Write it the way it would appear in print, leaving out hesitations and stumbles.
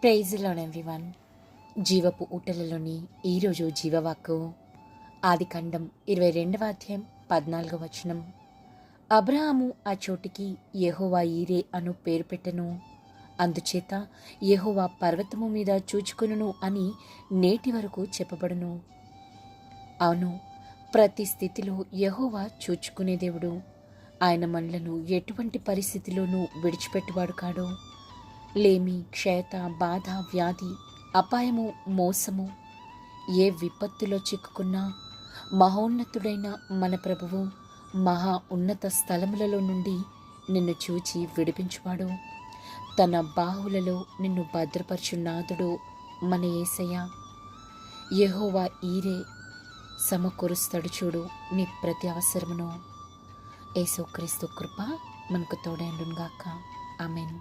Praise lord everyone. జీవపు ఊటలలోని ఈరోజు జీవవాక్కు ఆదికాండం 22వ అధ్యాయం 14వ వచనం. అబ్రహాము ఆ చోటికి యెహోవా ఈరే అను పేరు పెట్టెను. అందుచేత యెహోవా పర్వతము మీద చూచుకొనును అని నేటి వరకు చెప్పబడును. అవును, ప్రతి స్థితిలో యెహోవా చూచుకునే దేవుడు. ఆయన మనలను ఎటువంటి పరిస్థితిలోనూ విడిచిపెట్టువాడు కాడు. లేమి, క్షయత, బాధ, వ్యాధి, అపాయము, మోసము, ఏ విపత్తులో చిక్కుకున్నా మహోన్నతుడైన మన ప్రభువు మహా ఉన్నత స్థలములలో నుండి నిన్ను చూచి విడిపించువాడు. తన బాహులలో నిన్ను భద్రపరచునాథుడు మన యేసయ్య. యెహోవా ఈరే సమకూరుస్తాడు చూడు నీ ప్రతి అవసరమును. యేసుక్రీస్తు కృప మనకు తోడైండును గాక. ఆమేన్.